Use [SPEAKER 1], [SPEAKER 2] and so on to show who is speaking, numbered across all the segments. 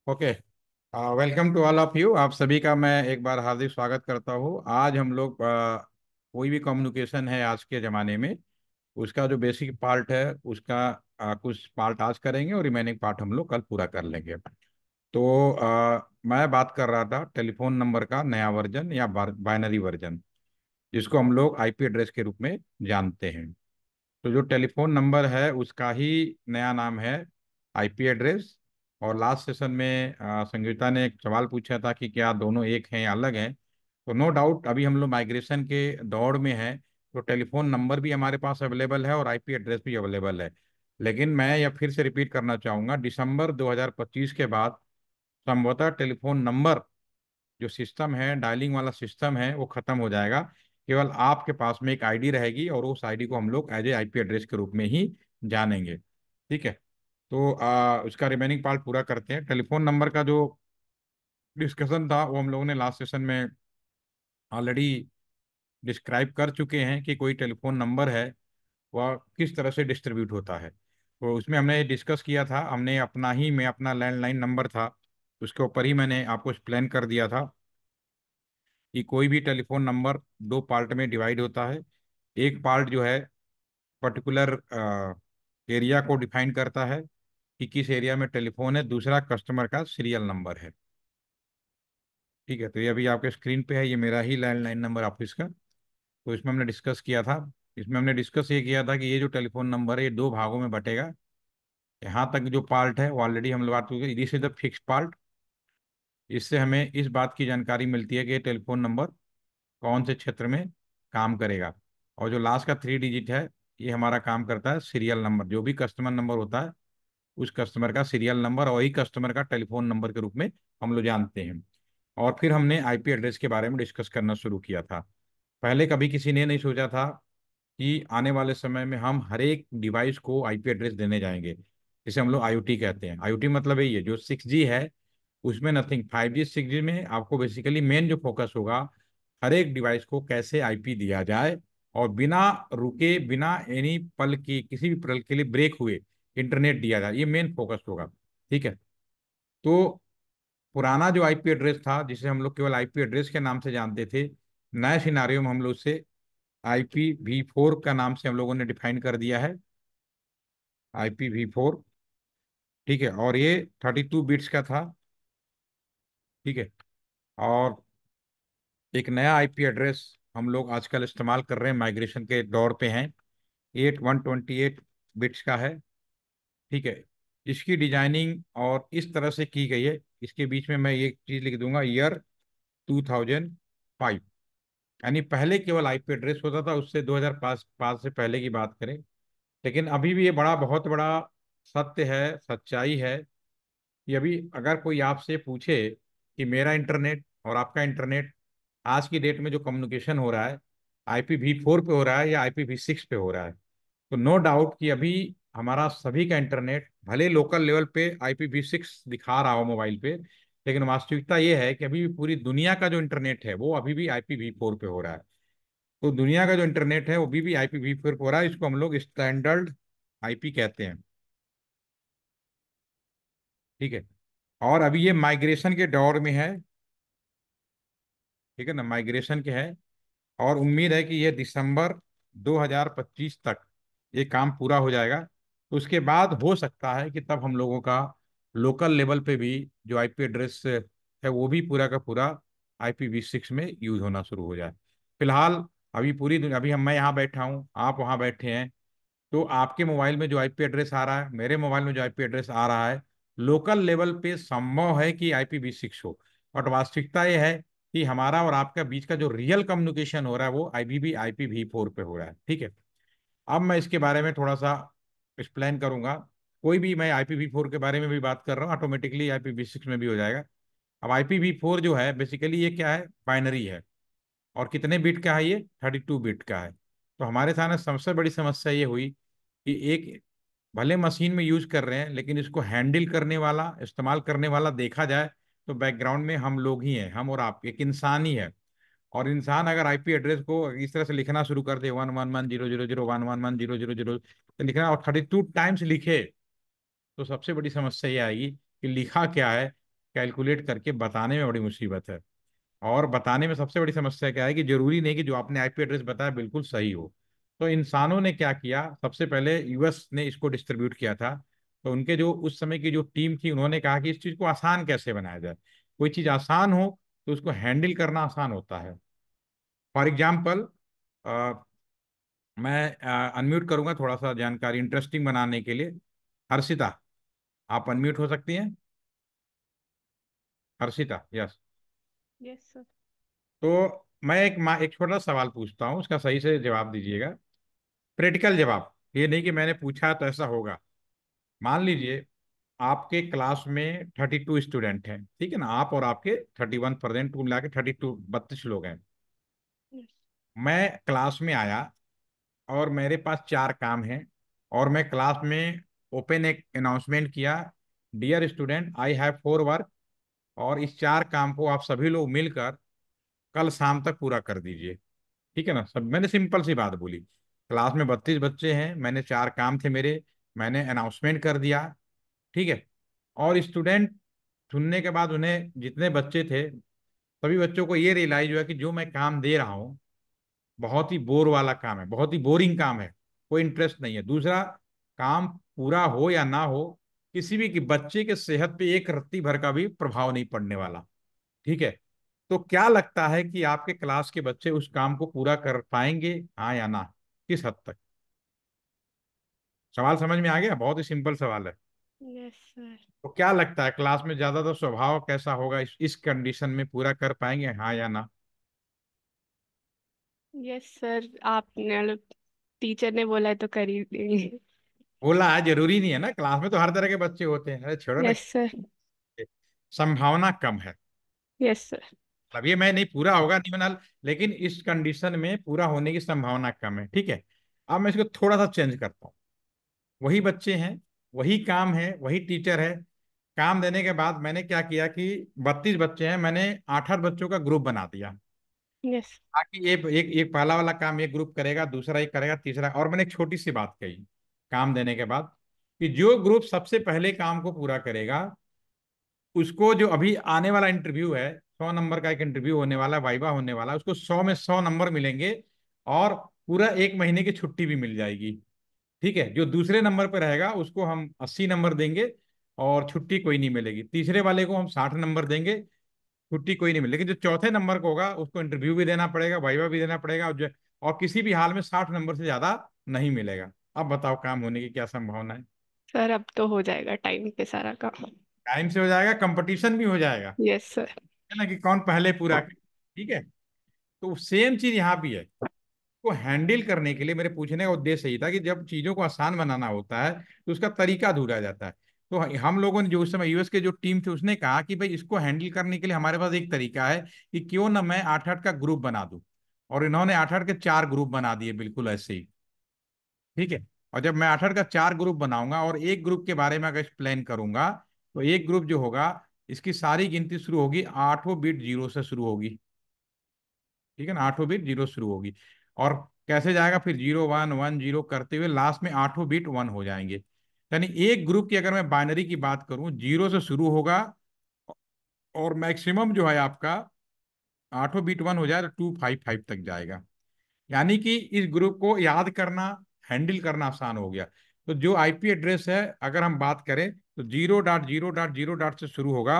[SPEAKER 1] Okay. Welcome to all of you. आप सभी का मैं एक बार हार्दिक स्वागत करता हूँ। आज हम लोग कोई भी कम्युनिकेशन है आज के ज़माने में, उसका जो बेसिक पार्ट है उसका कुछ पार्ट आज करेंगे और रिमेनिंग पार्ट हम लोग कल पूरा कर लेंगे। तो मैं बात कर रहा था टेलीफोन नंबर का नया वर्जन या बाइनरी वर्जन, जिसको हम लोग आईपी एड्रेस के रूप में जानते हैं। तो जो टेलीफोन नंबर है उसका ही नया नाम है आईपी एड्रेस। और लास्ट सेशन में संगीता ने एक सवाल पूछा था कि क्या दोनों एक हैं या अलग हैं। तो नो डाउट अभी हम लोग माइग्रेशन के दौर में हैं, तो टेलीफोन नंबर भी हमारे पास अवेलेबल है और आईपी एड्रेस भी अवेलेबल है। लेकिन मैं यह फिर से रिपीट करना चाहूँगा, दिसंबर 2025 के बाद संभवतः टेलीफोन नंबर जो सिस्टम है, डायलिंग वाला सिस्टम है, वो खत्म हो जाएगा। केवल आपके पास में एक आईडी रहेगी और उस आईडी को हम लोग एज ए आईपी एड्रेस के रूप में ही जानेंगे। ठीक है। तो उसका रिमेनिंग पार्ट पूरा करते हैं। टेलीफोन नंबर का जो डिस्कशन था वो हम लोगों ने लास्ट सेशन में ऑलरेडी डिस्क्राइब कर चुके हैं कि कोई टेलीफोन नंबर है वह किस तरह से डिस्ट्रीब्यूट होता है। तो उसमें हमने डिस्कस किया था, हमने अपना ही मैं अपना लैंडलाइन नंबर था उसके ऊपर ही मैंने आपको एक्सप्लेन कर दिया था कि कोई भी टेलीफोन नंबर दो पार्ट में डिवाइड होता है। एक पार्ट जो है पर्टिकुलर एरिया को डिफाइन करता है कि किस एरिया में टेलीफोन है, दूसरा कस्टमर का सीरियल नंबर है। ठीक है, तो ये अभी आपके स्क्रीन पे है, ये मेरा ही लैंडलाइन नंबर ऑफिस का। तो इसमें हमने डिस्कस किया था, इसमें हमने डिस्कस ये किया था कि ये जो टेलीफोन नंबर है ये दो भागों में बटेगा। यहाँ तक जो पार्ट है वो ऑलरेडी हम लोग बात चुके, this is the fix part. इससे हमें इस बात की जानकारी मिलती है कि ये टेलीफोन नंबर कौन से क्षेत्र में काम करेगा। और जो लास्ट का थ्री डिजिट है ये हमारा काम करता है सीरियल नंबर, जो भी कस्टमर नंबर होता है उस कस्टमर का सीरियल नंबर और वही कस्टमर का टेलीफोन नंबर के रूप में हम लोग जानते हैं। और फिर हमने आईपी एड्रेस के बारे में डिस्कस करना शुरू किया था। पहले कभी किसी ने नहीं सोचा था कि आने वाले समय में हम हर एक डिवाइस को आईपी एड्रेस देने जाएंगे, जिसे हम लोग आईओटी कहते हैं। आईओटी मतलब यही है, जो 6G है उसमें नथिंग, 5G 6G में आपको बेसिकली मेन जो फोकस होगा हर एक डिवाइस को कैसे आईपी दिया जाए और बिना रुके, बिना एनी पल की किसी भी पल के लिए ब्रेक हुए इंटरनेट दिया जाए, ये मेन फोकस होगा। ठीक है। तो पुराना जो आईपी एड्रेस था जिसे हम लोग केवल आईपी एड्रेस के नाम से जानते थे, नए सिनारियो में हम लोग उसे IPv4 का नाम से हम लोगों ने डिफाइन कर दिया है, IPv4। ठीक है, और ये 32 बिट्स का था। ठीक है। और एक नया आईपी एड्रेस हम लोग आजकल इस्तेमाल कर रहे हैं, माइग्रेशन के दौर पे हैं, 8128 बिट्स का है। ठीक है। इसकी डिजाइनिंग और इस तरह से की गई है, इसके बीच में मैं ये चीज लिख दूंगा, ईयर 2005। यानी पहले केवल आईपी एड्रेस होता था, उससे 2005 पाँच से पहले की बात करें। लेकिन अभी भी ये बड़ा बहुत बड़ा सत्य है, सच्चाई है कि अभी अगर कोई आपसे पूछे कि मेरा इंटरनेट और आपका इंटरनेट आज की डेट में जो कम्युनिकेशन हो रहा है IPv4 पे हो रहा है या IPv6 पे हो रहा है, तो नो डाउट कि अभी हमारा सभी का इंटरनेट भले लोकल लेवल पे IPv6 दिखा रहा हो मोबाइल पे, लेकिन वास्तविकता ये है कि अभी भी पूरी दुनिया का जो इंटरनेट है वो अभी भी IPv4 पे हो रहा है। तो दुनिया का जो इंटरनेट है वो अभी भी IPv4 पे हो रहा है, इसको हम लोग स्टैंडर्ड आईपी कहते हैं। ठीक है। और अभी ये माइग्रेशन के दौर में है। ठीक है ना, माइग्रेशन के है। और उम्मीद है कि ये दिसंबर 2025 तक ये काम पूरा हो जाएगा। तो उसके बाद हो सकता है कि तब हम लोगों का लोकल लेवल पे भी जो आईपी एड्रेस है वो भी पूरा का पूरा IPv6 में यूज होना शुरू हो जाए। फिलहाल अभी पूरी दुनिया, अभी हम मैं यहाँ बैठा हूँ, आप वहाँ बैठे हैं, तो आपके मोबाइल में जो आईपी एड्रेस आ रहा है, मेरे मोबाइल में जो आईपी एड्रेस आ रहा है, लोकल लेवल पे संभव है कि IPv6 हो। बट वास्तविकता ये है कि हमारा और आपका बीच का जो रियल कम्युनिकेशन हो रहा है वो अभी भी IPv4 पे हो रहा है। ठीक है। अब मैं इसके बारे में थोड़ा सा एक्सप्लेन करूंगा। कोई भी, मैं IPv4 के बारे में भी बात कर रहा हूँ, ऑटोमेटिकली IPv6 में भी हो जाएगा। अब IPv4 जो है बेसिकली ये क्या है, बाइनरी है। और कितने बिट का है ये, 32 बिट का है। तो हमारे सामने सबसे बड़ी समस्या ये हुई कि एक, भले मशीन में यूज कर रहे हैं लेकिन इसको हैंडल करने वाला, इस्तेमाल करने वाला देखा जाए तो बैकग्राउंड में हम लोग ही हैं, हम और आप, एक इंसान ही है। और इंसान अगर आईपी एड्रेस को इस तरह से लिखना शुरू कर दे, 111 000 111 000 तो लिखना, और 32 टाइम्स लिखे, तो सबसे बड़ी समस्या ये आएगी कि लिखा क्या है, कैलकुलेट करके बताने में बड़ी मुसीबत है। और बताने में सबसे बड़ी समस्या क्या है कि जरूरी नहीं कि जो आपने आईपी एड्रेस बताया बिल्कुल सही हो। तो इंसानों ने क्या किया, सबसे पहले यूएस ने इसको डिस्ट्रीब्यूट किया था। तो उनके जो उस समय की जो टीम थी, उन्होंने कहा कि इस चीज को आसान कैसे बनाया जाए। कोई चीज आसान हो तो उसको हैंडल करना आसान होता है। फॉर एग्जाम्पल, मैं अनम्यूट करूंगा थोड़ा सा जानकारी इंटरेस्टिंग बनाने के लिए। हर्षिता, आप अनम्यूट हो सकती हैं। हर्षिता, यस।
[SPEAKER 2] Yes sir.
[SPEAKER 1] तो मैं एक छोटा सा सवाल पूछता हूँ, उसका सही से जवाब दीजिएगा। प्रैक्टिकल जवाब, ये नहीं कि मैंने पूछा तो ऐसा होगा। मान लीजिए आपके क्लास में 32 स्टूडेंट हैं, ठीक है ना, आप और आपके 31% को मिला के 32 लोग हैं।
[SPEAKER 2] यस।
[SPEAKER 1] मैं क्लास में आया और मेरे पास चार काम हैं, और मैं क्लास में ओपन एक अनाउंसमेंट किया, dear student I have 4 work, और इस चार काम को आप सभी लोग मिलकर कल शाम तक पूरा कर दीजिए। ठीक है ना, सब मैंने सिंपल सी बात बोली। क्लास में 32 बच्चे हैं, मैंने चार काम थे मेरे, मैंने अनाउंसमेंट कर दिया। ठीक है। और स्टूडेंट सुनने के बाद, उन्हें जितने बच्चे थे सभी बच्चों को ये रियलाइज हुआ कि जो मैं काम दे रहा हूँ बहुत ही बोर वाला काम है, बहुत ही बोरिंग काम है, कोई इंटरेस्ट नहीं है। दूसरा, काम पूरा हो या ना हो, किसी भी की बच्चे के सेहत पे एक रत्ती भर का भी प्रभाव नहीं पड़ने वाला। ठीक है। तो क्या लगता है कि आपके क्लास के बच्चे उस काम को पूरा कर पाएंगे, हाँ या ना? किस हद तक? सवाल समझ में आ गया? बहुत ही सिंपल सवाल है।
[SPEAKER 2] Yes sir.
[SPEAKER 1] तो क्या लगता है क्लास में ज्यादातर स्वभाव कैसा होगा, इस कंडीशन में पूरा कर पाएंगे, हाँ या ना?
[SPEAKER 2] यस सर, आपने टीचर ने बोला है तो कर ही देंगे।
[SPEAKER 1] बोला है, जरूरी नहीं है ना, क्लास में तो हर तरह के बच्चे होते हैं, अरे छोड़ो ना।
[SPEAKER 2] Yes sir.
[SPEAKER 1] संभावना कम है।
[SPEAKER 2] Yes sir.
[SPEAKER 1] मतलब ये मैं नहीं पूरा होगा नहीं बना, लेकिन इस कंडीशन में पूरा होने की संभावना कम है। ठीक है। अब मैं इसको थोड़ा सा चेंज करता हूँ। वही बच्चे हैं, वही काम है, वही टीचर है। काम देने के बाद मैंने क्या किया कि 32 बच्चे हैं, मैंने 8-8 बच्चों का ग्रुप बना दिया,
[SPEAKER 2] यस।
[SPEAKER 1] ताकि ये एक एक पहला वाला काम एक ग्रुप करेगा, दूसरा एक करेगा, तीसरा। और मैंने एक छोटी सी बात कही काम देने के बाद, कि जो ग्रुप सबसे पहले काम को पूरा करेगा उसको, जो अभी आने वाला इंटरव्यू है, 100 नंबर का एक इंटरव्यू होने वाला, वाइवा होने वाला, उसको 100 में 100 नंबर मिलेंगे, और पूरा एक महीने की छुट्टी भी मिल जाएगी। ठीक है। जो दूसरे नंबर पर रहेगा उसको हम 80 नंबर देंगे और छुट्टी कोई नहीं मिलेगी। तीसरे वाले को हम 60 नंबर देंगे, छुट्टी कोई नहीं मिलेगी। लेकिन जो चौथे नंबर को होगा उसको इंटरव्यू भी देना पड़ेगा, वाइवा भी देना पड़ेगा, और किसी भी हाल में 60 नंबर से ज्यादा नहीं मिलेगा। अब बताओ काम होने की क्या संभावना है?
[SPEAKER 2] सर अब तो हो जाएगा टाइम पे सारा काम।
[SPEAKER 1] टाइम से हो जाएगा, कंपटीशन भी हो जाएगा,
[SPEAKER 2] यस सर।
[SPEAKER 1] है ना, कि कौन पहले पूरा करे। ठीक है। तो सेम चीज यहाँ भी है। को हैंडल करने के लिए मेरे पूछने का उद्देश्य यही था कि जब चीजों को आसान बनाना होता है तो उसका तरीका ढूंढा जाता है। तो हम लोगों ने, जो उस समय यूएस के जो टीम थी, उसने कहा कि भाई इसको हैंडल करने के लिए हमारे पास एक तरीका है कि क्यों ना मैं 8-8 का ग्रुप बना दूं। और इन्होंने 8-8 के चार ग्रुप बना दिए, बिल्कुल ऐसे ही। ठीक है। और जब मैं 8-8 का चार ग्रुप बनाऊंगा और एक ग्रुप के बारे में अगर एक्सप्लेन करूंगा, तो एक ग्रुप जो होगा, इसकी सारी गिनती शुरू होगी 8वें बिट जीरो से शुरू होगी। ठीक है ना, 8वें बिट जीरो शुरू होगी। और कैसे जाएगा फिर, 0 1 1 0 करते हुए लास्ट में 8वें बिट 1 हो जाएंगे। यानी एक ग्रुप की अगर मैं बाइनरी की बात करूं, 0 से शुरू होगा, और मैक्सिमम जो है आपका 8वें बिट 1 हो जाए तो 255 तक जाएगा। यानी कि इस ग्रुप को याद करना, हैंडल करना आसान हो गया। तो जो आईपी एड्रेस है, अगर हम बात करें, तो 0.0.0 से शुरू होगा,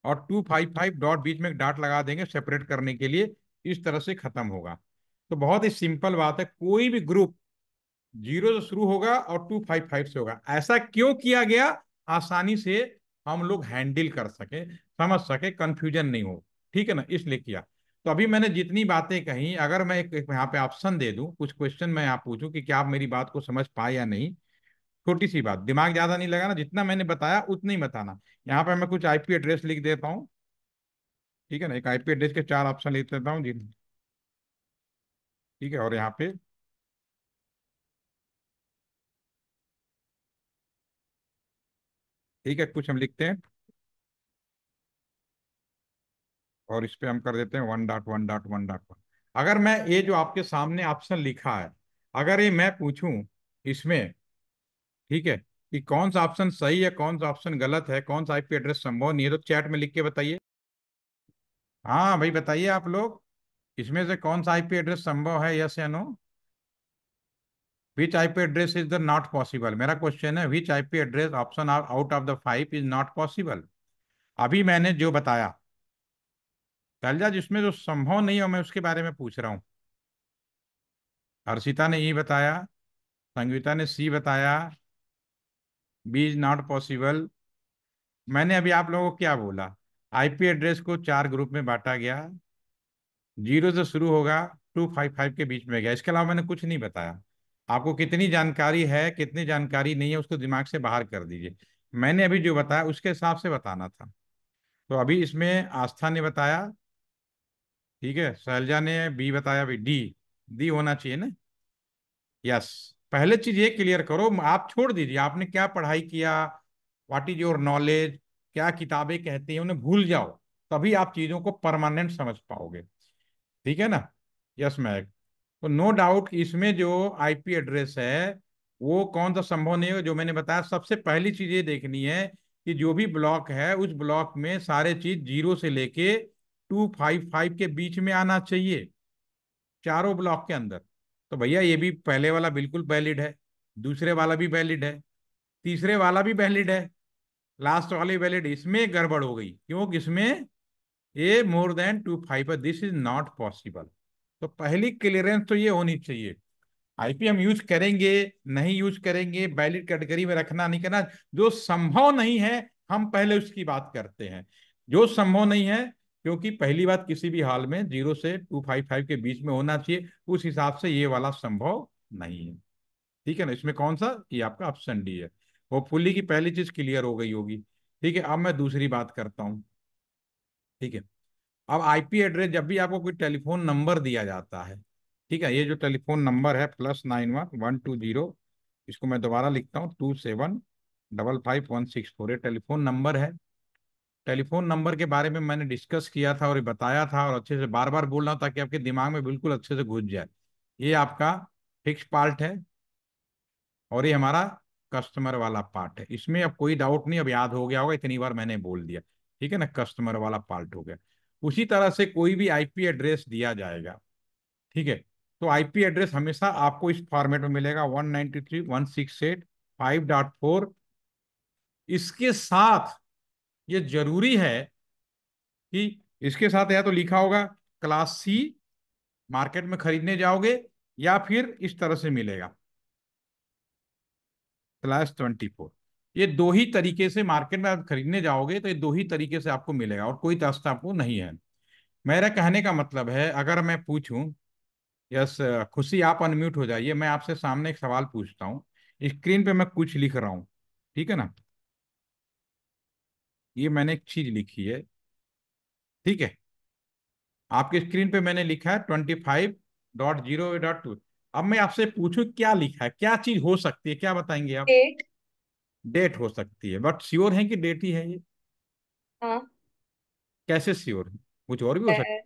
[SPEAKER 1] और 255 बीच में एक डॉट लगा देंगे सेपरेट करने के लिए, इस तरह से खत्म होगा। तो बहुत ही सिंपल बात है, कोई भी ग्रुप 0 से शुरू होगा और 255 से होगा। ऐसा क्यों किया गया? आसानी से हम लोग हैंडल कर सके, समझ सके, कंफ्यूजन नहीं हो। ठीक है ना, इसलिए किया। तो अभी मैंने जितनी बातें कही, अगर मैं एक यहाँ पे ऑप्शन दे दूं, कुछ क्वेश्चन मैं यहाँ पूछूं कि क्या आप मेरी बात को समझ पाए या नहीं, छोटी सी बात, दिमाग ज्यादा नहीं लगाना, जितना मैंने बताया उतना ही बताना। यहाँ पे मैं कुछ आईपी एड्रेस लिख देता हूँ। ठीक है ना, एक आईपी एड्रेस के चार ऑप्शन लिख देता हूँ जी। ठीक है। और यहाँ पे, ठीक है, कुछ हम लिखते हैं, और इस पे हम कर देते हैं 1.1.1.1। अगर मैं ये जो आपके सामने ऑप्शन लिखा है, अगर ये मैं पूछूं इसमें, ठीक है, कि कौन सा ऑप्शन सही है, कौन सा ऑप्शन गलत है, कौन सा आईपी एड्रेस संभव नहीं है, तो चैट में लिख के बताइए। हाँ भाई बताइए आप लोग, इसमें से कौन सा आईपी एड्रेस संभव है, यस या no. Which IP address is the not possible, मेरा क्वेश्चन है, which IP address option out of the 5 is not possible. अभी मैंने जो बताया शैलजा, जिसमें जो संभव नहीं हो मैं उसके बारे में पूछ रहा हूँ। हर्षिता ने ई बताया, संगीता ने सी बताया, बी इज नॉट पॉसिबल। मैंने अभी आप लोगों को क्या बोला, आईपी एड्रेस को 4 ग्रुप में बांटा गया, 0 से शुरू होगा, 255 के बीच में गया, इसके अलावा मैंने कुछ नहीं बताया। आपको कितनी जानकारी है कितनी जानकारी नहीं है उसको दिमाग से बाहर कर दीजिए। मैंने अभी जो बताया उसके हिसाब से बताना था। तो अभी इसमें आस्था ने बताया, ठीक है, शैलजा ने बी बताया, अभी डी, डी होना चाहिए ना। यस। पहले चीज ये क्लियर करो, आप छोड़ दीजिए आपने क्या पढ़ाई किया, व्हाट इज योर नॉलेज, क्या किताबें कहती हैं उन्हें भूल जाओ, तभी आप चीजों को परमानेंट समझ पाओगे। ठीक है ना। Yes ma'am. तो नो डाउट इसमें जो आईपी एड्रेस है वो कौन सा संभव नहीं है, जो मैंने बताया सबसे पहली चीज ये देखनी है कि जो भी ब्लॉक है उस ब्लॉक में सारे चीज 0 से लेके 255 के बीच में आना चाहिए, चारों ब्लॉक के अंदर। तो भैया ये भी पहले वाला बिल्कुल वैलिड है, दूसरे वाला भी वैलिड है, तीसरे वाला भी वैलिड है, लास्ट वाली वैलिड। इसमें गड़बड़ हो गई, क्योंकि इसमें ये more than 25, this is not possible. तो पहली क्लियरेंस तो ये होनी चाहिए, आईपी हम यूज करेंगे नहीं यूज करेंगे वैलिड कैटेगरी में रखना नहीं करना, जो संभव नहीं है हम पहले उसकी बात करते हैं, जो संभव नहीं है। क्योंकि पहली बात किसी भी हाल में 0 से 255 के बीच में होना चाहिए, उस हिसाब से ये वाला संभव नहीं है। ठीक है ना, इसमें कौन सा, ये आपका ऑप्शन डी है। होपफुली की पहली चीज क्लियर हो गई होगी। ठीक है, अब मैं दूसरी बात करता हूँ। ठीक है, अब आईपी एड्रेस जब भी आपको कोई टेलीफोन नंबर दिया जाता है, ठीक है, ये जो टेलीफोन नंबर है +91 120, इसको मैं दोबारा लिखता हूँ 27555164, ये टेलीफोन नंबर है। टेलीफोन नंबर के बारे में मैंने डिस्कस किया था और ये बताया था, और अच्छे से बार बार बोल रहा हूँ ताकि आपके दिमाग में बिल्कुल अच्छे से घुस जाए। ये आपका फिक्स पार्ट है और ये हमारा कस्टमर वाला पार्ट है, इसमें अब कोई डाउट नहीं, अब याद हो गया होगा, इतनी बार मैंने बोल दिया। ठीक है ना, कस्टमर वाला पार्ट हो गया। उसी तरह से कोई भी आईपी एड्रेस दिया जाएगा, ठीक है, तो आईपी एड्रेस हमेशा आपको इस फॉर्मेट में मिलेगा, 193.168.5.4। इसके साथ ये जरूरी है कि इसके साथ या तो लिखा होगा क्लास सी, मार्केट में खरीदने जाओगे, या फिर इस तरह से मिलेगा +24। ये दो ही तरीके से मार्केट में आप खरीदने जाओगे तो ये दो ही तरीके से आपको मिलेगा, और कोई रास्ता आपको नहीं है। मेरा कहने का मतलब है, अगर मैं पूछूं, यस, खुशी आप अनम्यूट हो जाइए, मैं आपसे सामने एक सवाल पूछता हूँ, स्क्रीन पे मैं कुछ लिख रहा हूँ, ठीक है ना, ये मैंने एक चीज लिखी है, ठीक है, आपके स्क्रीन पे मैंने लिखा है 25.0.2। अब मैं आपसे पूछूं क्या लिखा है, क्या चीज हो सकती है, क्या बताएंगे आप।
[SPEAKER 2] डेट।
[SPEAKER 1] डेट हो सकती है, बट श्योर है कि डेट ही है ये,
[SPEAKER 2] हाँ।
[SPEAKER 1] कैसे श्योर है, कुछ और भी हो सकता
[SPEAKER 2] है।
[SPEAKER 1] है।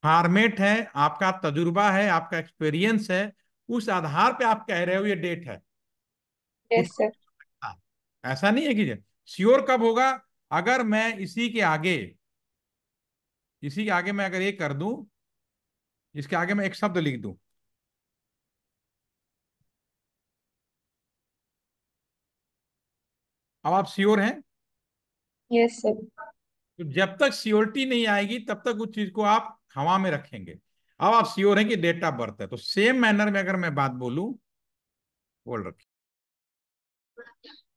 [SPEAKER 1] फॉर्मेट है, आपका तजुर्बा है, आपका एक्सपीरियंस है, उस आधार पे आप कह रहे हो ये डेट है, कुछ
[SPEAKER 2] यस सर।
[SPEAKER 1] ऐसा नहीं है कि श्योर कब होगा, अगर मैं इसी के आगे मैं अगर ये कर दूं, इसके आगे मैं एक शब्द लिख दूं, अब आप श्योर हैं।
[SPEAKER 2] Yes sir.
[SPEAKER 1] तो जब तक श्योरिटी नहीं आएगी तब तक उस चीज को आप हवा में रखेंगे। अब आप श्योर हैं कि डेट ऑफ बर्थ है, तो सेम मैनर में अगर मैं बात बोलूं, बोल रखी।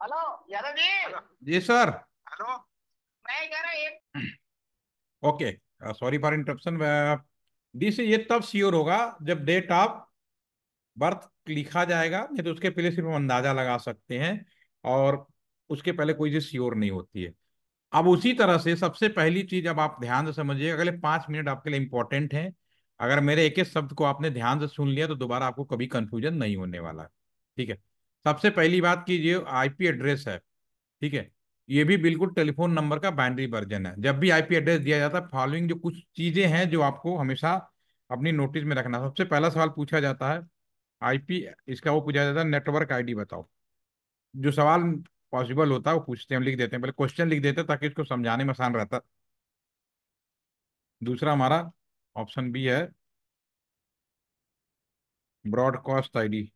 [SPEAKER 3] हेलो यादव जी। हेलो।
[SPEAKER 1] जी सर।
[SPEAKER 3] हेलो। मैं कह रहा एक।
[SPEAKER 1] Okay, sorry for interruption. D से ये तब श्योर होगा जब डेट ऑफ बर्थ लिखा जाएगा, नहीं तो उसके पहले सिर्फ हम अंदाजा लगा सकते हैं, और उसके पहले कोई चीज श्योर नहीं होती है। अब उसी तरह से सबसे पहली चीज, अब आप ध्यान से समझिए, अगले 5 मिनट आपके लिए इंपॉर्टेंट हैं। अगर मेरे एक एक शब्द को आपने ध्यान से सुन लिया तो दोबारा आपको कभी कंफ्यूजन नहीं होने वाला। ठीक है, सबसे पहली बात की जो आईपी एड्रेस है, ठीक है, ये भी बिल्कुल टेलीफोन नंबर का बाइनरी वर्जन है। जब भी आईपी एड्रेस दिया जाता है, फॉलोइंग जो कुछ चीजें हैं जो आपको हमेशा अपनी नोटिस में रखना। सबसे पहला सवाल पूछा जाता है आईपी, इसका वो पूछा जाता है नेटवर्क आईडी बताओ। जो सवाल पॉसिबल होता है वो पूछते हैं, हम लिख देते हैं, पहले क्वेश्चन लिख देते हैं ताकि इसको समझाने में आसान रहता। दूसरा हमारा ऑप्शन बी है, ब्रॉडकास्ट आईडी।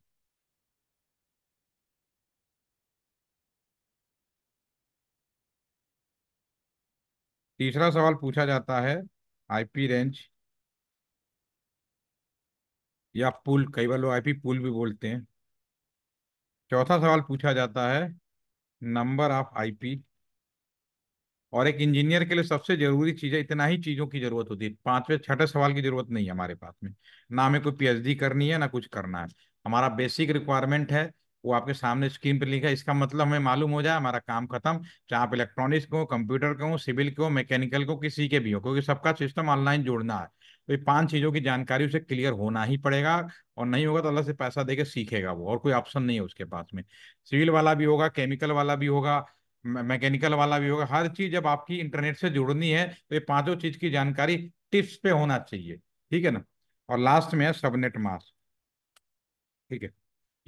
[SPEAKER 1] तीसरा सवाल पूछा जाता है आईपी रेंज या पुल, कई बार लोग आईपी पुल भी बोलते हैं। चौथा सवाल पूछा जाता है नंबर ऑफ आईपी। और एक इंजीनियर के लिए सबसे जरूरी चीज है, इतना ही चीजों की जरूरत होती है, पांचवें छठे सवाल की जरूरत नहीं है हमारे पास में। ना हमें कोई पीएचडी करनी है ना कुछ करना है। हमारा बेसिक रिक्वायरमेंट है, वो आपके सामने स्क्रीन पर लिखा है। इसका मतलब हमें मालूम हो जाए, हमारा काम खत्म। चाहे आप इलेक्ट्रॉनिक्स को, कंप्यूटर को हो, सिविल को, मैकेनिकल को, किसी के भी हो, क्योंकि सबका सिस्टम ऑनलाइन जोड़ना है। तो ये पांच चीजों की जानकारी उसे क्लियर होना ही पड़ेगा। और नहीं होगा तो अलग से पैसा देके सीखेगा वो, और कोई ऑप्शन नहीं है उसके पास में। सिविल वाला भी होगा, केमिकल वाला भी होगा, मैकेनिकल वाला भी होगा। हर चीज जब आपकी इंटरनेट से जुड़नी है तो ये पांचों चीज की जानकारी टिप्स पे होना चाहिए। ठीक है ना। और लास्ट में है सबनेट मास्क। ठीक है।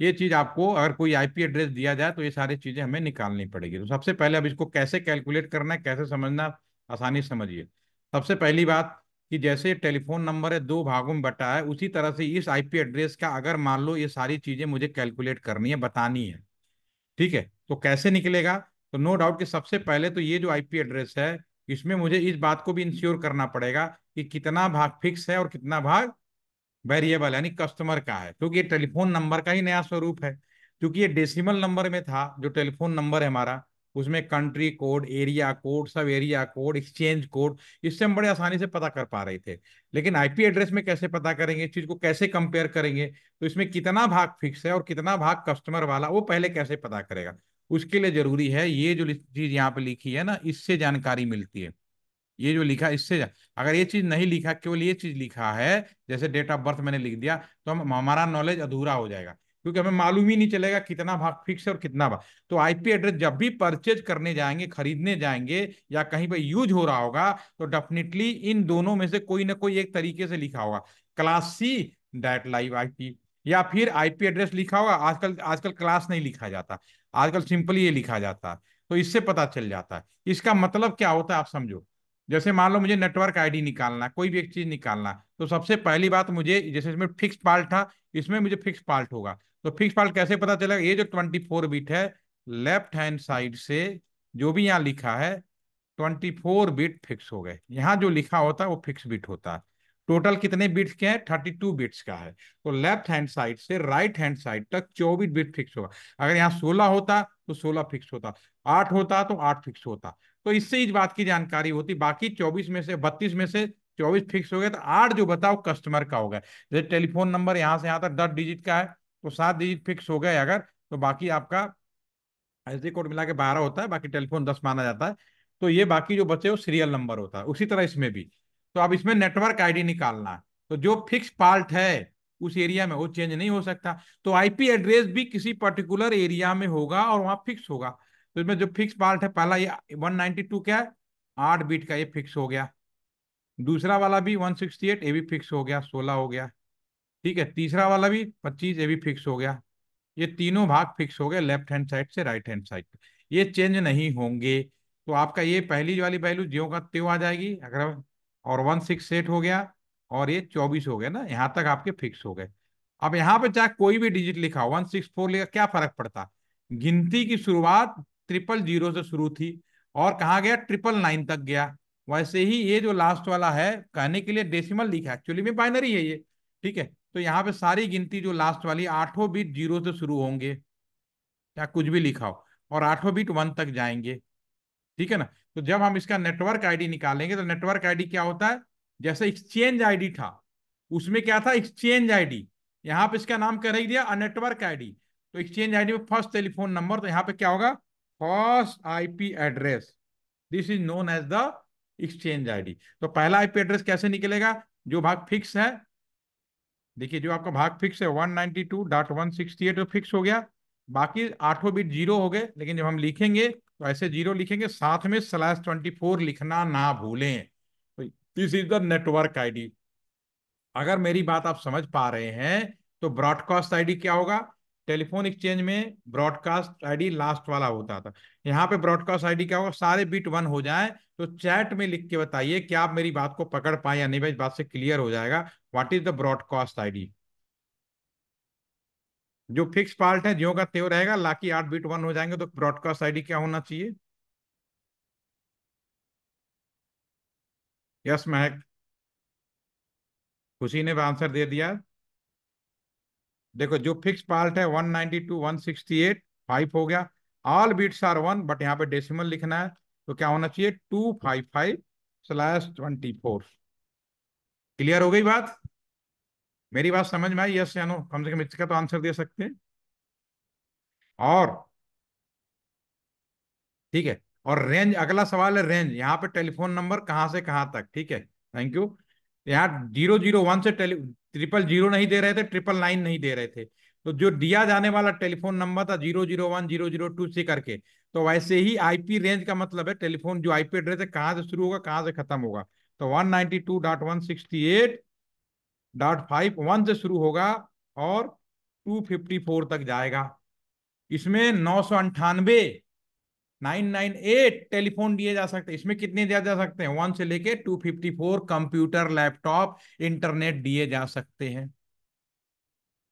[SPEAKER 1] ये चीज आपको अगर कोई आईपी एड्रेस दिया जाए तो ये सारी चीजें हमें निकालनी पड़ेगी। तो सबसे पहले अब इसको कैसे कैलकुलेट करना है, कैसे समझना, आसानी से समझिए। सबसे पहली बात कि जैसे टेलीफोन नंबर है दो भागों में बटा है, उसी तरह से इस आईपी एड्रेस का अगर मान लो ये सारी चीजें मुझे कैलकुलेट करनी है, बतानी है। ठीक है, तो कैसे निकलेगा? तो नो डाउट कि सबसे पहले तो ये जो आईपी एड्रेस है, इसमें मुझे इस बात को भी इंश्योर करना पड़ेगा कि कितना भाग फिक्स है और कितना भाग वेरिएबल यानी कस्टमर का है, क्योंकि ये टेलीफोन नंबर का ही नया स्वरूप है। क्योंकि ये डेसिमल नंबर में था, जो टेलीफोन नंबर है हमारा, उसमें कंट्री कोड, एरिया कोड, सब एरिया कोड, एक्सचेंज कोड, इससे हम बड़े आसानी से पता कर पा रहे थे। लेकिन आईपी एड्रेस में कैसे पता करेंगे, इस चीज को कैसे कंपेयर करेंगे? तो इसमें कितना भाग फिक्स है और कितना भाग कस्टमर वाला, वो पहले कैसे पता करेगा? उसके लिए जरूरी है ये जो चीज यहाँ पे लिखी है ना, इससे जानकारी मिलती है। ये जो लिखा इससे अगर ये चीज नहीं लिखा, केवल ये चीज लिखा है, जैसे डेट ऑफ बर्थ मैंने लिख दिया, तो हमारा नॉलेज अधूरा हो जाएगा, क्योंकि हमें मालूम ही नहीं चलेगा कितना भाग फिक्स है और कितना भाग। तो आईपी एड्रेस जब भी परचेज करने जाएंगे, खरीदने जाएंगे, या कहीं पर यूज हो रहा होगा, तो डेफिनेटली इन दोनों में से कोई ना कोई एक तरीके से लिखा होगा। Class C that live IP, या फिर आईपी एड्रेस लिखा होगा। आजकल आजकल क्लास नहीं लिखा जाता, आजकल सिंपली ये लिखा जाता है। तो इससे पता चल जाता है। इसका मतलब क्या होता है आप समझो। जैसे मान लो मुझे नेटवर्क आईडी निकालना है, कोई भी एक चीज निकालना है, तो सबसे पहली बात मुझे, जैसे इसमें फिक्स पार्ट था, इसमें मुझे फिक्स पार्ट होगा। तो फिक्स पार्ट कैसे पता चलेगा? ये जो 24 बिट है, लेफ्ट हैंड साइड से जो भी यहाँ लिखा है, 24 बिट फिक्स हो गए। यहाँ जो लिखा होता है वो फिक्स बिट होता है। टोटल कितने बिट्स के हैं? 32 बिट्स का है। तो लेफ्ट हैंड साइड से राइट हैंड साइड तक 24 बिट फिक्स होगा। अगर यहाँ 16 होता तो 16 फिक्स होता, 8 होता तो 8 फिक्स होता। तो इससे इस बात की जानकारी होती। बाकी 24 में से 32 में से 24 फिक्स हो गए, तो 8 जो बताओ कस्टमर का होगा। जैसे टेलीफोन नंबर यहाँ से यहाँ तक 10 डिजिट का है, तो 7 डिजिट फिक्स हो गए अगर, तो बाकी आपका एसडी कोड मिला के 12 होता है, बाकी टेलीफोन 10 माना जाता है। तो ये बाकी जो बचे वो सीरियल नंबर होता है, उसी तरह इसमें भी। तो अब इसमें नेटवर्क आईडी निकालना है, तो जो फिक्स पार्ट है उस एरिया में वो चेंज नहीं हो सकता। तो आईपी एड्रेस भी किसी पर्टिकुलर एरिया में होगा और वहां फिक्स होगा। तो इसमें जो फिक्स पार्ट है, पहला ये 192 क्या है, 8 बिट का, ये फिक्स हो गया। दूसरा वाला भी 168, ये भी फिक्स हो गया, 16 हो गया। ठीक है, तीसरा वाला भी 25, ये भी फिक्स हो गया। ये तीनों भाग फिक्स हो गए, लेफ्ट हैंड साइड से राइट हैंड साइड पे, ये चेंज नहीं होंगे। तो आपका ये पहली वाली वैल्यू ज्यों का त्यों आ जाएगी अगर। और 16 हो गया, और ये 24 हो गया ना, यहाँ तक आपके फिक्स हो गए। अब यहाँ पे चाहे कोई भी डिजिट लिखा हो, 164 लिखा, क्या फर्क पड़ता? गिनती की शुरुआत 000 से शुरू थी, और कहाँ गया? 999 तक गया। वैसे ही ये जो लास्ट वाला है, कहने के लिए डेसिमल लिखा है, एक्चुअली में बाइनरी है ये। ठीक है, तो यहाँ पे सारी गिनती जो लास्ट वाली, आठों बीट जीरो से शुरू होंगे, या कुछ भी लिखा हो, और आठों बीट वन तक जाएंगे। ठीक है ना। तो जब हम इसका नेटवर्क आईडी निकालेंगे, तो नेटवर्क आईडी क्या होता है? जैसे एक्सचेंज आईडी था, उसमें क्या था? Exchange ID. यहाँ पे इसका नाम क्या रख दिया? Network ID. तो एक्सचेंज आईडी में फर्स्ट टेलीफोन नंबर, तो यहाँ पे क्या होगा? First IP address. This is known as the exchange ID. तो पहला आईपी एड्रेस कैसे निकलेगा? जो भाग फिक्स है, देखिए जो आपका भाग फिक्स है 192.168 तो फिक्स हो गया। बाकी आठों बिट जीरो हो गए, लेकिन जब हम लिखेंगे तो ऐसे जीरो लिखेंगे, साथ में /24 लिखना ना भूलें। तो this is the network ID. अगर मेरी बात आप समझ पा रहे हैं, तो ब्रॉडकास्ट आईडी क्या होगा? टेलीफोन एक्सचेंज में ब्रॉडकास्ट आईडी लास्ट वाला होता था। यहाँ पे ब्रॉडकास्ट आईडी क्या होगा, सारे बिट 1 हो जाए तो चैट में लिख के बताइए कि आप मेरी बात को पकड़ पाए या नहीं। भाई इस बात से क्लियर हो जाएगा what is the broadcast ID. जो फिक्स पार्ट है ज्यों का त्यों रहेगा, लाकी 8 बिट 1 हो जाएंगे तो ब्रॉडकास्ट आईडी क्या होना चाहिए। यस महक, खुशी ने आंसर दे दिया। देखो जो फिक्स पार्ट है 192 168 5 हो गया। ऑल बिट्स आर 1 बट यहाँ पे डेसिमल लिखना है तो क्या होना चाहिए 255/24। क्लियर हो गई बात। मेरी बात समझ में आई, यस या नो, कम से कम इसका तो आंसर दे सकते हैं। और ठीक है, और रेंज, अगला सवाल है रेंज। यहाँ पे टेलीफोन नंबर कहाँ से कहाँ तक, ठीक है, थैंक यू। यहाँ 001 से ट्रिपल जीरो नहीं दे रहे थे, 999 नहीं दे रहे थे, तो जो दिया जाने वाला टेलीफोन नंबर था 001 002 से करके, तो वैसे ही आईपी रेंज का मतलब है टेलीफोन जो आईपी एड्रेस है कहाँ से शुरू होगा कहाँ से खत्म होगा। तो 192.168.5 1 से शुरू होगा और 254 तक जाएगा। इसमें 998 998 टेलीफोन दिए जा सकते हैं। इसमें कितने दिया जा सकते हैं, 1 से लेके 254 कंप्यूटर लैपटॉप इंटरनेट दिए जा सकते हैं।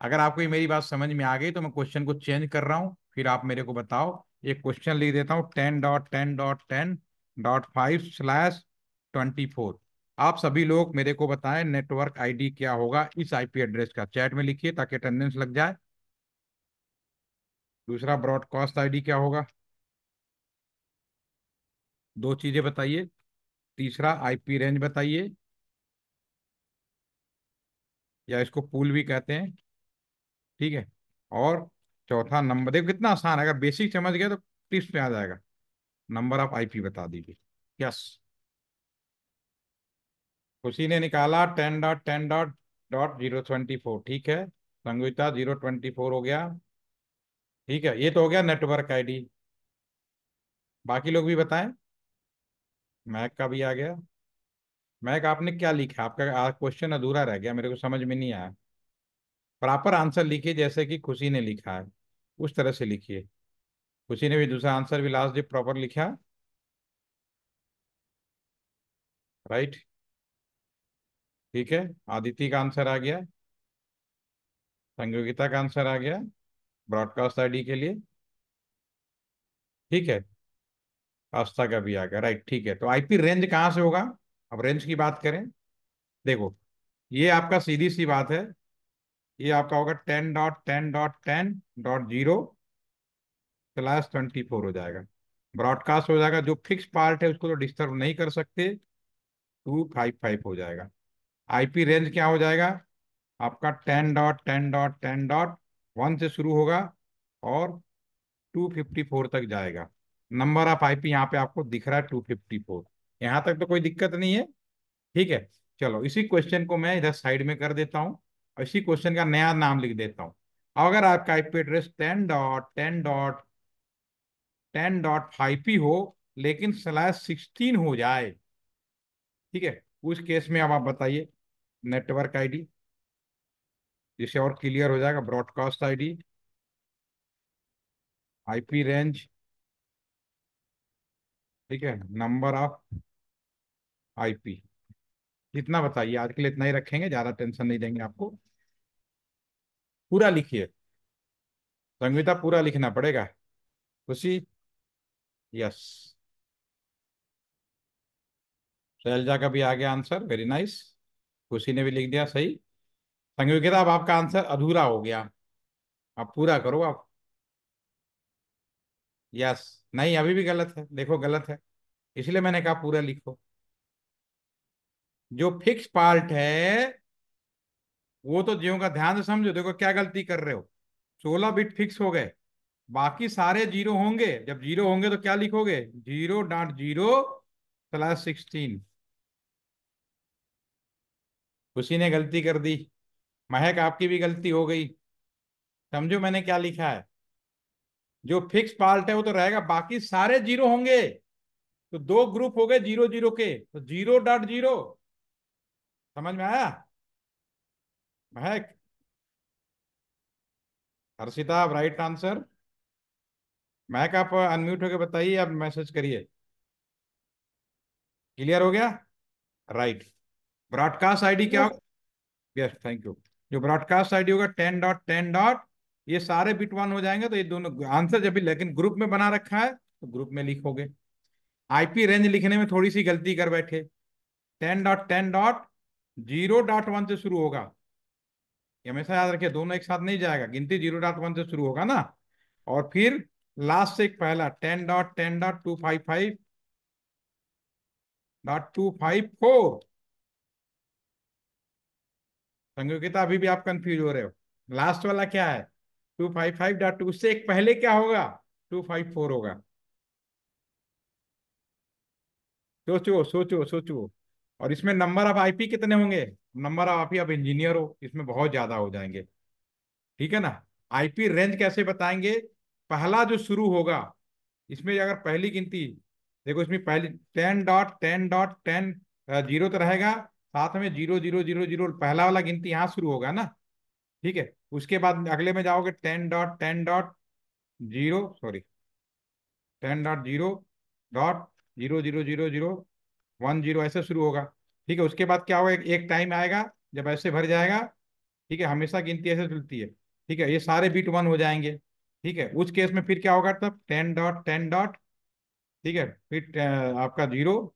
[SPEAKER 1] अगर आपको ये मेरी बात समझ में आ गई तो मैं क्वेश्चन को चेंज कर रहा हूं, फिर आप मेरे को बताओ। एक क्वेश्चन लिख देता हूँ 10.10.10.5/24। आप सभी लोग मेरे को बताएं नेटवर्क आईडी क्या होगा इस आईपी एड्रेस का, चैट में लिखिए ताकि अटेंडेंस लग जाए। दूसरा ब्रॉडकास्ट आईडी क्या होगा, दो चीजें बताइए। तीसरा आईपी रेंज बताइए, या इसको पूल भी कहते हैं, ठीक है। और चौथा नंबर, देखो कितना आसान है, अगर बेसिक समझ गए तो टिप्स पे आ जाएगा। नंबर ऑफ आईपी बता दीजिए। यस, उसी ने निकाला 10.10.024, ठीक है। संगीता 024 हो गया, ठीक है। ये तो हो गया नेटवर्क आईडी। बाकी लोग भी बताएं। मैक का भी आ गया। मैक आपने क्या लिखा, आपका क्वेश्चन अधूरा रह गया, मेरे को समझ में नहीं आया। प्रॉपर आंसर लिखिए जैसे कि खुशी ने लिखा है उस तरह से लिखिए। खुशी ने भी दूसरा आंसर भी लास्ट डे प्रॉपर लिखा, राइट, ठीक है। आदित्य का आंसर आ गया, संयोगिता का आंसर आ गया ब्रॉडकास्ट आईडी के लिए, ठीक है। आस्था का भी आ गया, राइट, ठीक है। तो आईपी रेंज कहाँ से होगा, अब रेंज की बात करें। देखो ये आपका सीधी सी बात है, ये आपका होगा 10.10.10.0/24 हो जाएगा। ब्रॉडकास्ट हो जाएगा, जो फिक्स पार्ट है उसको तो डिस्टर्ब नहीं कर सकते, 255 हो जाएगा। आईपी रेंज क्या हो जाएगा आपका, 10.10.10.1 से शुरू होगा और 254 तक जाएगा। नंबर ऑफ आईपी यहाँ पे आपको दिख रहा है 254। यहाँ तक तो कोई दिक्कत नहीं है, ठीक है। चलो इसी क्वेश्चन को मैं इधर साइड में कर देता हूँ और इसी क्वेश्चन का नया नाम लिख देता हूँ। अगर आपका आईपी एड्रेस 10.10.10.5 हो लेकिन /16 हो जाए, ठीक है, उस केस में अब आप बताइए नेटवर्क आईडी, जिससे और क्लियर हो जाएगा। ब्रॉडकास्ट आईडी, आईपी रेंज, ठीक है, नंबर ऑफ आईपी। जितना बताइए, आज के लिए इतना ही रखेंगे, ज्यादा टेंशन नहीं देंगे आपको। पूरा लिखिए संगीता, पूरा लिखना पड़ेगा। खुशी, यस। शैलजा का भी आ गया आंसर, वेरी नाइस। खुशी ने भी लिख दिया सही। संगीता अब आपका आंसर अधूरा हो गया, आप पूरा करो आप। यस, नहीं अभी भी गलत है, देखो गलत है, इसलिए मैंने कहा पूरा लिखो। जो फिक्स पार्ट है वो तो ज्यों का ध्यान से समझो, देखो क्या गलती कर रहे हो। 16 बिट फिक्स हो गए, बाकी सारे जीरो होंगे, जब जीरो होंगे तो क्या लिखोगे, 0.0/16। उसी ने गलती कर दी। महक आपकी भी गलती हो गई। समझो मैंने क्या लिखा है, जो फिक्स पार्ट है वो तो रहेगा, बाकी सारे जीरो होंगे, तो दो ग्रुप हो गए जीरो जीरो के, तो 0.0। समझ में आया महक। हर्षिता, आप राइट आंसर। मैक आप अनम्यूट होके बताइए, आप मैसेज करिए। क्लियर हो गया? राइट। ब्रॉडकास्ट आईडी क्या होगा? Yes, thank you. जो ब्रॉडकास्ट आईडी होगा 10.10. ये सारे बिट वन हो जाएंगे, तो ये दोनों आंसर जब भी, लेकिन ग्रुप में बना रखा है तो ग्रुप में लिखोगे। आईपी रेंज लिखने में थोड़ी सी गलती कर बैठे। 10.10.0.1 से शुरू होगा। ये हमेशा याद रखिए, दोनों एक साथ नहीं जाएगा, गिनती 0.1 से शुरू होगा ना। और फिर लास्ट से एक पहला 10.10.255.254। संयोगिता, अभी भी आप कंफ्यूज हो रहे हो। लास्ट वाला क्या है? 255.2, उससे एक पहले क्या होगा? 254 होगा। सोचो सोचो सोचो। और इसमें नंबर ऑफ आईपी कितने होंगे? नंबर ऑफ आईपी, आप इंजीनियर हो, इसमें बहुत ज्यादा हो जाएंगे। ठीक है ना? आईपी रेंज कैसे बताएंगे? पहला जो शुरू होगा, इसमें अगर पहली गिनती, देखो इसमें पहली 10.10.10 जीरो तो रहेगा, साथ में 0 0 0 0, पहला वाला गिनती यहाँ शुरू होगा ना। ठीक है, उसके बाद अगले में जाओगे 10.10.0, सॉरी, 10.0.0 0 0 0 0 1 0, ऐसे शुरू होगा। ठीक है, उसके बाद क्या होगा, एक टाइम आएगा जब ऐसे भर जाएगा। ठीक है, हमेशा गिनती ऐसे चलती है। ठीक है, ये सारे बीट वन हो जाएंगे। ठीक है, उस केस में फिर क्या होगा, तब 10.10. ठीक है, फिर आपका जीरो,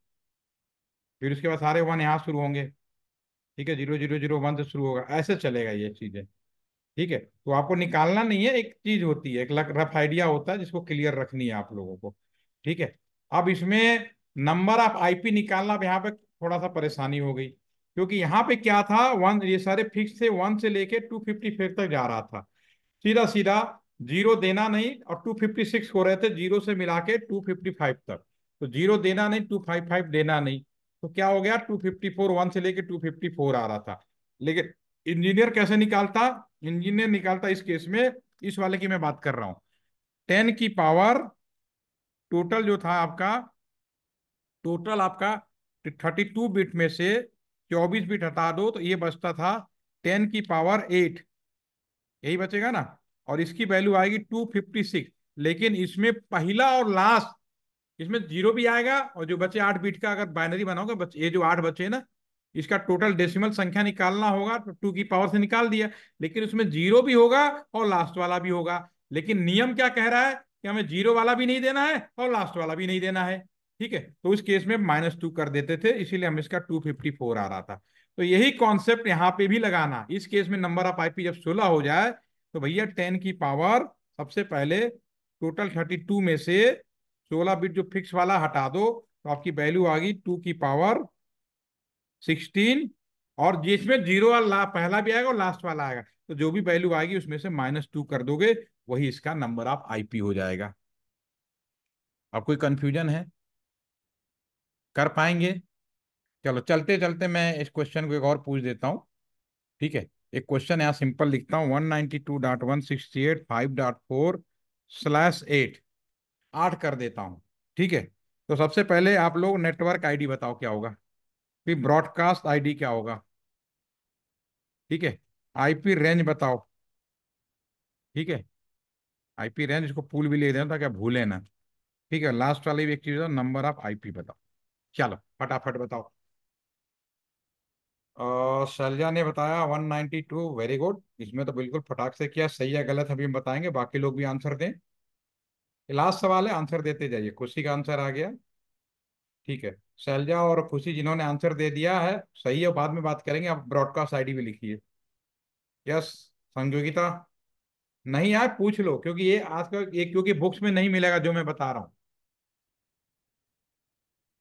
[SPEAKER 1] फिर उसके बाद सारे वन यहाँ शुरू होंगे। ठीक है, 0 0 0 1 से शुरू होगा, ऐसे चलेगा ये चीजें। ठीक है, तो आपको निकालना नहीं है, एक चीज होती है, एक रफ आइडिया होता है जिसको क्लियर रखनी है आप लोगों को। ठीक है, अब इसमें नंबर ऑफ आईपी निकालना, अब यहाँ पे थोड़ा सा परेशानी हो गई, क्योंकि यहाँ पे क्या था, वन, ये सारे फिक्स थे, 1 से लेके 255 तक जा रहा था। सीधा सीधा जीरो देना नहीं, और 256 हो रहे थे जीरो से मिला के 255 तक। तो जीरो देना नहीं, 255 देना नहीं, तो क्या हो गया, 254, 1 से लेके 254 आ रहा था। लेकिन इंजीनियर कैसे निकालता? इंजीनियर निकालता इस केस में, इस वाले की मैं बात कर रहा हूं, 10 की पावर, टोटल जो था आपका, टोटल आपका 32 बिट में से 24 बिट हटा दो तो ये बचता था 10 की पावर 8। यही बचेगा ना। और इसकी वैल्यू आएगी 256। लेकिन इसमें पहला और लास्ट, इसमें जीरो भी आएगा, और जो बचे 8 बिट का अगर बाइनरी बनाओगे, ये जो 8 बचे ना, इसका टोटल डेसिमल संख्या निकालना होगा तो 2 की पावर से निकाल दिया। लेकिन उसमें जीरो भी होगा और लास्ट वाला भी होगा। लेकिन नियम क्या कह रहा है कि हमें जीरो वाला भी नहीं देना है और लास्ट वाला भी नहीं देना है। ठीक है, तो उस केस में -2 कर देते थे, इसीलिए हम इसका 254 आ रहा था। तो यही कॉन्सेप्ट यहाँ पे भी लगाना, इस केस में नंबर ऑफ आईपी जब 16 हो जाए, तो भैया 10 की पावर, सबसे पहले टोटल 32 में से 16 बिट जो फिक्स वाला हटा दो, तो आपकी वैल्यू आ गई 2 की पावर 16। और जिसमें जीरो वाला पहला भी आएगा और लास्ट वाला आएगा, तो जो भी वैल्यू आएगी उसमें से -2 कर दोगे, वही इसका नंबर ऑफ आईपी हो जाएगा। अब कोई कंफ्यूजन है? कर पाएंगे? चलो, चलते चलते मैं इस क्वेश्चन को एक और पूछ देता हूँ। ठीक है, एक क्वेश्चन यहाँ सिंपल लिखता हूँ, 192.168.5.4/8, 8 कर देता हूँ। ठीक है, तो सबसे पहले आप लोग नेटवर्क आईडी बताओ क्या होगा, फिर ब्रॉडकास्ट आईडी क्या होगा। ठीक है, आईपी रेंज बताओ। ठीक है, आईपी रेंज, इसको पूल भी ले देना ताकि आप भूले ना। ठीक है, लास्ट वाली भी एक चीज, नंबर ऑफ आईपी बताओ। चलो फटाफट बताओ। शैलजा ने बताया 192, वेरी गुड, इसमें तो बिल्कुल फटाक से किया, सही है गलत अभी हम बताएंगे, बाकी लोग भी आंसर दें। लास्ट सवाल है, आंसर देते जाइए। खुशी का आंसर आ गया। ठीक है, शैलजा और खुशी जिन्होंने आंसर दे दिया है, सही है, बाद में बात करेंगे, आप ब्रॉडकास्ट आईडी भी लिखिए। यस। संयोगिता, नहीं आए पूछ लो, क्योंकि ये आज का ये, क्योंकि बुक्स में नहीं मिलेगा जो मैं बता रहा हूँ।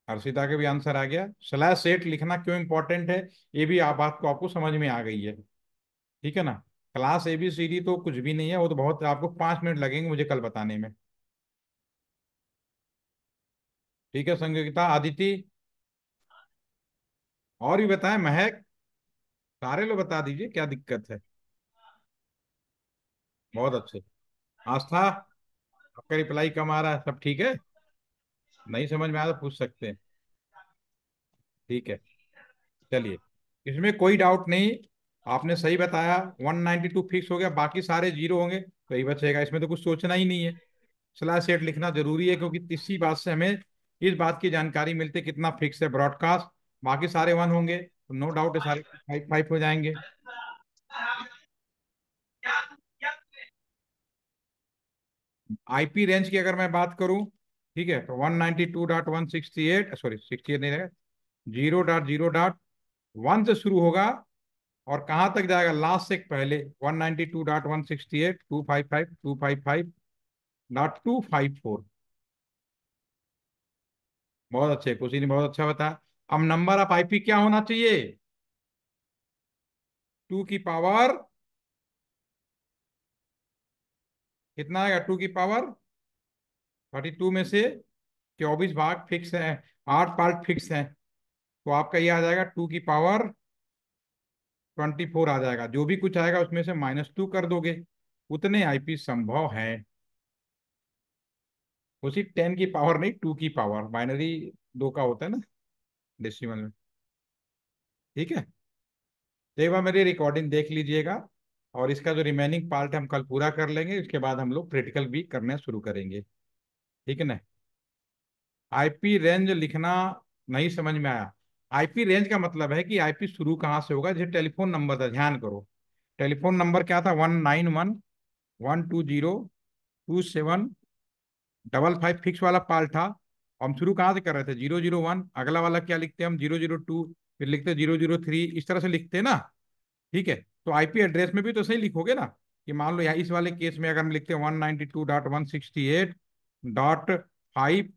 [SPEAKER 1] हर्षिता के भी आंसर आ गया। /8 लिखना क्यों इंपॉर्टेंट है, ये भी आप बात को आपको समझ में आ गई है। ठीक है ना। क्लास ABCD तो कुछ भी नहीं है, वो तो बहुत, आपको 5 मिनट लगेंगे मुझे कल बताने में। ठीक है संयोगिता, आदिति, और भी बताएं, महक, सारे लोग बता दीजिए क्या दिक्कत है। बहुत अच्छे। आस्था, आपका रिप्लाई कम आ रहा है, सब ठीक है? नहीं समझ में आया तो पूछ सकते हैं। ठीक है, चलिए, इसमें कोई डाउट नहीं। आपने सही बताया, 192 फिक्स हो गया, बाकी सारे जीरो होंगे तो यही बचेगा, इसमें तो कुछ सोचना ही नहीं है। स्लैश सेट लिखना जरूरी है, क्योंकि इसी बात से हमें इस बात की जानकारी मिलती है कितना फिक्स है ब्रॉडकास्ट। बाकी सारे वन होंगे तो नो डाउट है सारे फाइव फाइव हो जाएंगे। आईपी रेंज की अगर मैं बात करूं, ठीक है, तो 192.168, सॉरी 68 नहीं रहेगा, 0.0.1 से शुरू होगा और कहां तक जाएगा, लास्ट से पहले 192.168, 255, 255.254। बहुत अच्छे, कुछ नहीं, बहुत अच्छा बताया। अब नंबर ऑफ आईपी क्या होना चाहिए, 2 की पावर कितना आएगा, 2 की पावर 32 में से 24 भाग फिक्स है, 8 पार्ट फिक्स है, तो आपका ये आ जाएगा 2 की पावर 24 आ जाएगा। जो भी कुछ आएगा उसमें से -2 कर दोगे, उतने आईपी संभव है। उसी 10 की पावर नहीं, 2 की पावर, बाइनरी दो का होता है ना डेसिमल में। ठीक है, तो एक बार मेरी रिकॉर्डिंग देख लीजिएगा, और इसका जो रिमेनिंग पार्ट हम कल पूरा कर लेंगे, उसके बाद हम लोग प्रैक्टिकल भी करने शुरू करेंगे। ठीक है ना। आईपी रेंज लिखना नहीं समझ में आया। आईपी रेंज का मतलब है कि आईपी शुरू कहाँ से होगा, जैसे टेलीफोन नंबर था, ध्यान करो। टेलीफोन नंबर क्या था, 191.120.275 फिक्स वाला पार्ट था। हम शुरू कहाँ से कर रहे थे, 001, अगला वाला क्या लिखते हैं हम, 002, फिर लिखते 003, इस तरह से लिखते हैं ना। ठीक है, तो आईपी एड्रेस में भी तो सही लिखोगे ना, कि मान लो यहाँ इस वाले केस में अगर हम लिखते हैं 192.168.5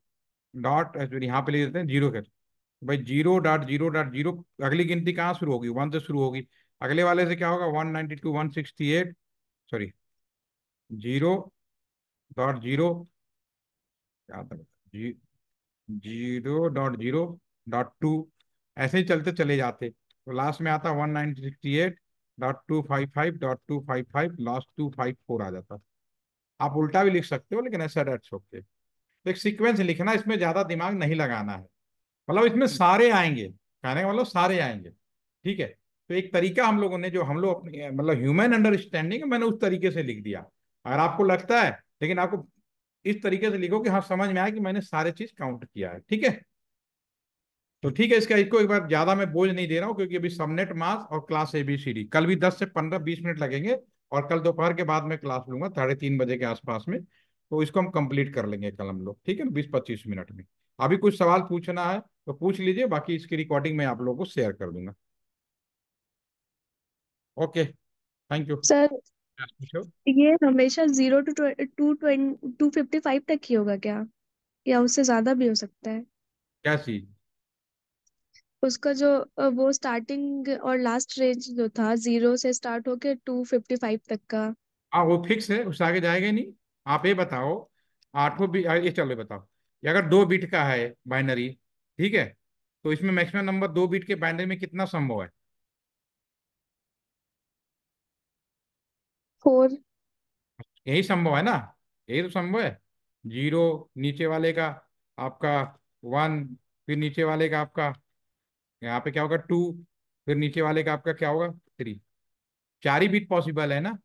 [SPEAKER 1] डॉट, यहाँ पे लिख देते हैं जीरो के, तो भाई 0.0.0, अगली गिनती कहाँ शुरू होगी, 1 से शुरू होगी। अगले वाले से क्या होगा, 192.168, सॉरी 0.0, क्या था, 0.0.2, ऐसे ही चलते चले जाते, तो लास्ट में आता 190.68.255.255, लास्ट 254 आ जाता। आप उल्टा भी लिख सकते हो, लेकिन ऐसा डेट्स ओके। तो एक सीक्वेंस लिखना, इसमें ज्यादा दिमाग नहीं लगाना है, मतलब इसमें सारे आएंगे, कहने का मतलब सारे आएंगे। ठीक है, तो एक तरीका हम लोगों ने, जो हम लोग अपनी मतलब ह्यूमन अंडरस्टैंडिंग, मैंने उस तरीके से लिख दिया। अगर आपको लगता है, लेकिन आपको इस तरीके से लिखो कि हाँ समझ में आए कि मैंने सारे चीज काउंट किया है। ठीक है, तो ठीक है, इसको एक बार ज्यादा मैं बोझ नहीं दे रहा हूँ, क्योंकि अभी सबनेट मास और क्लास ABCD कल भी 10 से 15-20 मिनट लगेंगे, और कल दोपहर के बाद मैं क्लास लूंगा 3:30 बजे के आसपास में, तो इसको हम कंप्लीट कर लेंगे कल हम लोग, ठीक है ना, 20-25 मिनट में। अभी कुछ सवाल पूछना है तो पूछ लीजिए, बाकी इसकी रिकॉर्डिंग मैं आप लोगों को शेयर कर दूंगा। Okay, thank you.
[SPEAKER 2] सर,
[SPEAKER 1] पूछो।
[SPEAKER 2] ये हमेशा 255 तक ही होगा क्या, या उससे ज्यादा भी हो सकता है?
[SPEAKER 1] क्या चीज।
[SPEAKER 2] उसका जो वो स्टार्टिंग और लास्ट रेंज जो था, 0 से स्टार्ट होके 255 तक का।
[SPEAKER 1] हाँ वो फिक्स है, उससे आगे जाएगा ही नहीं। आप ये बताओ, आठों भी ये चलो ये बताओ, ये अगर 2 बिट का है बाइनरी, ठीक है, तो इसमें मैक्सिमम नंबर 2 बिट के बाइनरी में कितना संभव है।
[SPEAKER 2] 4।
[SPEAKER 1] यही संभव है ना, यही तो संभव है। जीरो, नीचे वाले का आपका 1, फिर नीचे वाले का आपका, यहाँ पे क्या होगा 2, फिर नीचे वाले का आपका क्या होगा 3। 4 ही बिट पॉसिबल है ना।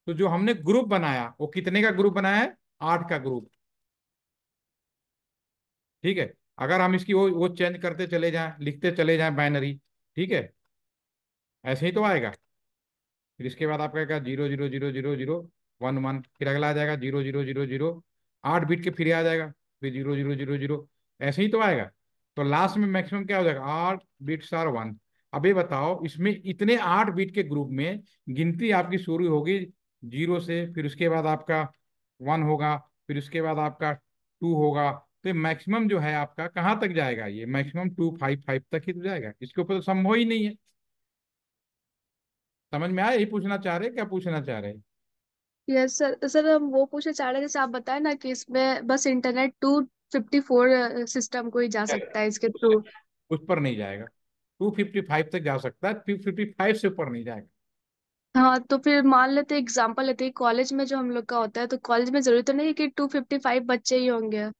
[SPEAKER 1] तो जो हमने ग्रुप बनाया वो कितने का ग्रुप बनाया है, 8 का ग्रुप। ठीक है, अगर हम इसकी वो चेंज करते चले जाएं, लिखते चले जाएं बाइनरी, ठीक है, ऐसे ही तो आएगा। फिर इसके बाद आपका क्या, 0.0.0.0.1 1, फिर अगला आ जाएगा 0.0.0.0, 8 बिट के फिर आ जाएगा, फिर 0.0.0.0, ऐसे ही तो आएगा। तो लास्ट में मैक्सिमम क्या हो जाएगा, 8 बिट्स आर 1। अब ये बताओ, इसमें इतने 8 बिट के ग्रुप में गिनती आपकी शुरू होगी 0 से, फिर उसके बाद आपका 1 होगा, फिर उसके बाद आपका 2 होगा, तो मैक्सिमम जो है आपका कहाँ तक जाएगा, ये मैक्सिमम 255 तक ही तो जाएगा, इसके ऊपर तो संभव ही नहीं है। समझ में आया, यही पूछना चाह रहे हैं, क्या पूछना चाह रहे हैं।
[SPEAKER 2] Yes sir. सर, हम वो पूछना चाह रहे थे, जैसे आप बताए ना कि इसमें बस इंटरनेट 254 सिस्टम को ही जा सकता है इसके
[SPEAKER 1] उससे
[SPEAKER 2] थ्रू।
[SPEAKER 1] उस पर नहीं जाएगा, 255 तक जा सकता है, 255 से ऊपर नहीं जाएगा।
[SPEAKER 2] हाँ, तो फिर मान लेते एग्जांपल लेते हैं, कॉलेज में जो हम लोग का होता है, तो कॉलेज में जरूरी तो नहीं है कि 255 बच्चे ही होंगे।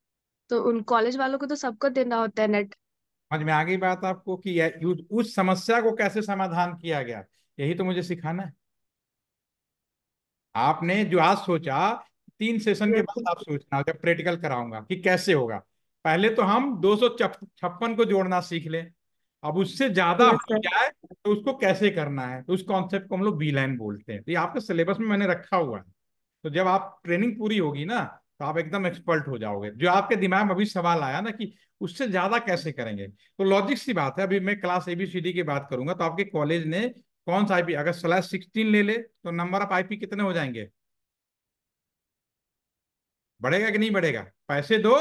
[SPEAKER 2] तो उन कॉलेज वालों को तो सबको देना होता है नेट।
[SPEAKER 1] समझ में आ गई बात आपको, कि उस समस्या को कैसे समाधान किया गया, यही तो मुझे सिखाना है। आपने जो आज सोचा, 3 सेशन के
[SPEAKER 2] यस
[SPEAKER 1] बाद
[SPEAKER 2] सर।
[SPEAKER 1] आप सोचना जब प्रैक्टिकल कराऊंगा कि कैसे होगा। पहले तो हम 256 को जोड़ना सीख लें। अब उससे ज्यादा
[SPEAKER 2] यस
[SPEAKER 1] हो
[SPEAKER 2] सर।
[SPEAKER 1] जाए तो उसको कैसे करना है, तो उस कॉन्सेप्ट को हम लोग बी लाइन बोलते हैं। तो ये आपके सिलेबस में मैंने रखा हुआ है। तो जब आप ट्रेनिंग पूरी होगी ना, तो आप एकदम एक्सपर्ट हो जाओगे। जो आपके दिमाग में अभी सवाल आया ना कि उससे ज्यादा कैसे करेंगे, तो लॉजिक सी बात है। अभी मैं क्लास ABCD की बात करूंगा, तो आपके कॉलेज ने कौन सा आईपी, अगर /16 ले ले तो नंबर ऑफ आईपी कितने हो जाएंगे? बढ़ेगा कि नहीं बढ़ेगा? पैसे दो,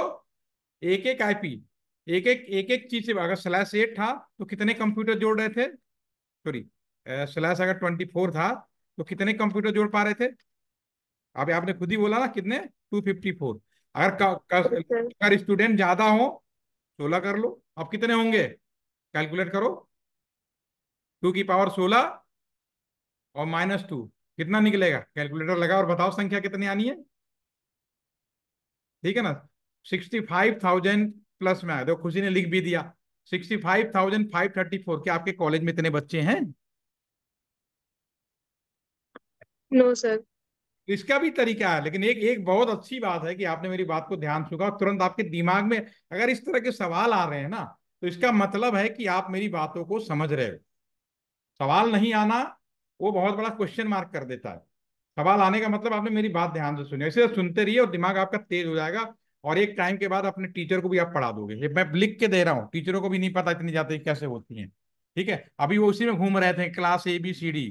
[SPEAKER 1] एक एक आईपी, एक एक चीज से। अगर /8 था तो कितने कंप्यूटर जोड़ रहे थे? सॉरी, स्लैश अगर 24 था तो कितने कंप्यूटर जोड़ पा रहे थे? अब आपने खुद ही बोला ना कितने, 254। अगर
[SPEAKER 2] यस सर।
[SPEAKER 1] अगर स्टूडेंट ज्यादा हो, 16 कर लो। अब कितने होंगे, कैलकुलेट करो। 2 की पावर 16 और -2 कितना निकलेगा? कैलकुलेटर लगा और बताओ संख्या कितनी आनी है। ठीक है ना? 65,000 प्लस में आया, देखो खुशी ने लिख भी दिया। 65,534। क्या आपके कॉलेज में इतने बच्चे हैं?
[SPEAKER 2] No sir.
[SPEAKER 1] तो इसका भी तरीका है। लेकिन एक एक बहुत अच्छी बात है कि आपने मेरी बात को ध्यान सुना और तुरंत आपके दिमाग में अगर इस तरह के सवाल आ रहे हैं ना, तो इसका मतलब है कि आप मेरी बातों को समझ रहे हो। सवाल नहीं आना वो बहुत बड़ा क्वेश्चन मार्क कर देता है। सवाल आने का मतलब आपने मेरी बात ध्यान से सुनी, इसे सुनते रहिए और दिमाग आपका तेज हो जाएगा। और एक टाइम के बाद अपने टीचर को भी आप पढ़ा दोगे। ये मैं लिख के दे रहा हूँ, टीचरों को भी नहीं पता इतनी जाती कैसे होती हैं। ठीक है, अभी वो उसी में घूम रहे थे, क्लास ABCD।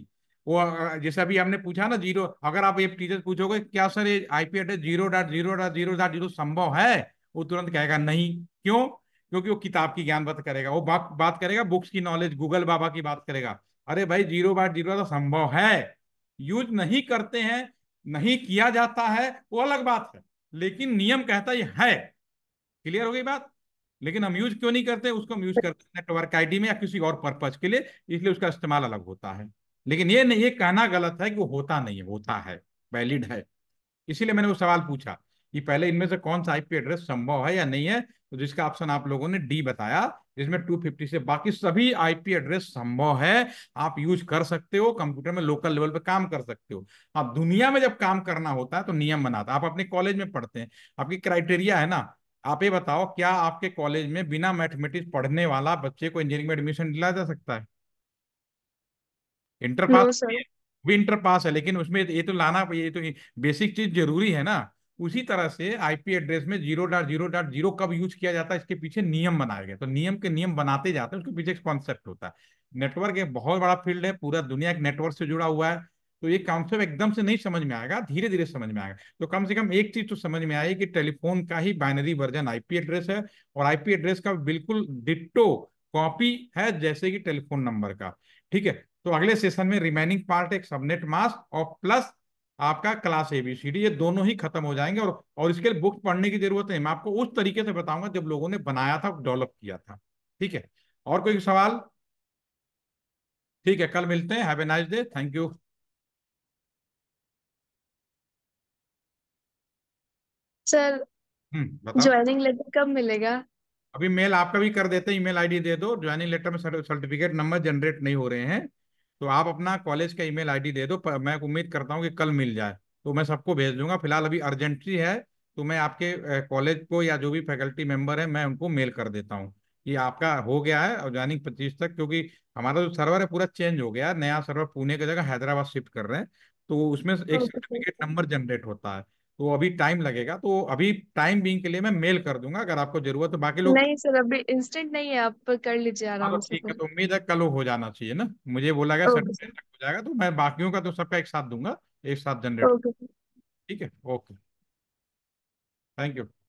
[SPEAKER 1] वो जैसे अभी हमने पूछा ना जीरो, अगर आप ये टीचर पूछोगे क्या सर ये IP एड्रेस 0.0.0.0 संभव है, वो तुरंत कहेगा नहीं। क्यों? क्योंकि वो किताब की ज्ञान बात करेगा, वो बात बात करेगा बुक्स की नॉलेज, गूगल बाबा की बात करेगा। अरे भाई 0/0 तो संभव है, यूज नहीं करते हैं, नहीं किया जाता है, वो अलग बात है। लेकिन नियम कहता है। क्लियर हो गई बात? लेकिन हम यूज क्यों नहीं करते, उसको हम यूज करते हैं नेटवर्क आईडी में या किसी और पर्पज के लिए, इसलिए उसका इस्तेमाल अलग होता है। लेकिन ये नहीं, ये कहना गलत है कि वो होता नहीं है, होता है, वैलिड है। इसीलिए मैंने वो सवाल पूछा कि पहले इनमें से कौन सा IP एड्रेस संभव है या नहीं है, तो जिसका ऑप्शन आप लोगों ने डी बताया। जिसमें 250 से बाकी सभी IP एड्रेस संभव है। आप यूज कर सकते हो, कंप्यूटर में लोकल लेवल पे काम कर सकते हो। आप दुनिया में जब काम करना होता है तो नियम बनाता है। आप अपने कॉलेज में पढ़ते हैं, आपकी क्राइटेरिया है ना। आप ये बताओ, क्या आपके कॉलेज में बिना मैथमेटिक्स पढ़ने वाला बच्चे को इंजीनियरिंग में एडमिशन दिलाया जा सकता है? Inter pass
[SPEAKER 2] no sir.
[SPEAKER 1] है, भी इंटर पास है, लेकिन उसमें ये तो लाना, ये तो बेसिक चीज जरूरी है ना। उसी तरह से IP एड्रेस में 0.0.0 कब यूज किया जाता है, इसके पीछे नियम बनाए गए। तो नियम के नियम बनाते जाते हैं, उसके पीछे एक कॉन्सेप्ट होता है। नेटवर्क एक बहुत बड़ा फील्ड है, पूरा दुनिया एक नेटवर्क से जुड़ा हुआ है। तो ये कॉन्सेप्ट एकदम से नहीं समझ में आएगा, धीरे धीरे समझ में आएगा। तो कम से कम एक चीज तो समझ में आई कि टेलीफोन का ही बाइनरी वर्जन IP एड्रेस है, और IP एड्रेस का बिल्कुल डिट्टो कॉपी है जैसे कि टेलीफोन नंबर का। ठीक है। तो अगले सेशन में रिमेनिंग पार्ट एक सबनेट मास्क और प्लस आपका क्लास ABCD, ये दोनों ही खत्म हो जाएंगे। और इसके लिए बुक पढ़ने की जरूरत है, मैं आपको उस तरीके से बताऊंगा जब लोगों ने बनाया था, डेवलप किया था। ठीक है। और कोई सवाल? ठीक है, कल मिलते हैं। Have a nice day, thank you.
[SPEAKER 2] Sir,
[SPEAKER 1] बताओ।
[SPEAKER 2] ज्वाइनिंग लेटर कब मिलेगा?
[SPEAKER 1] अभी मेल आपका भी कर देते हैं, ईमेल ID दे दो। ज्वाइनिंग लेटर में सर्टिफिकेट नंबर जनरेट नहीं हो रहे हैं, तो आप अपना कॉलेज का ईमेल ID दे दो। मैं उम्मीद करता हूँ कि कल मिल जाए, तो मैं सबको भेज दूंगा। फिलहाल अभी अर्जेंटली है, तो मैं आपके कॉलेज को या जो भी फैकल्टी मेंबर है मैं उनको मेल कर देता हूँ कि आपका हो गया है और ज्वाइनिंग 25 तक। क्योंकि हमारा जो सर्वर है पूरा चेंज हो गया है, नया सर्वर पुणे की जगह हैदराबाद शिफ्ट कर रहे हैं। तो उसमें एक
[SPEAKER 2] okay sir.
[SPEAKER 1] Certificate number generate होता है, तो अभी टाइम लगेगा। तो अभी टाइम बीइंग के लिए मैं मेल कर दूंगा, अगर आपको जरूरत है। बाकी लोग,
[SPEAKER 2] नहीं सर, अभी इंस्टेंट नहीं है, आप कर लीजिए
[SPEAKER 1] हाँ तो
[SPEAKER 2] आराम से
[SPEAKER 1] ठीक है,
[SPEAKER 2] फिर।
[SPEAKER 1] तो उम्मीद है कल हो जाना चाहिए ना। मुझे बोला गया
[SPEAKER 2] ओके
[SPEAKER 1] सैटरडे
[SPEAKER 2] सर।
[SPEAKER 1] तक हो जाएगा, तो मैं बाकियों का तो सबका एक साथ दूंगा, एक साथ जनरेट।
[SPEAKER 2] ओके।
[SPEAKER 1] ठीक है, ओके, थैंक यू।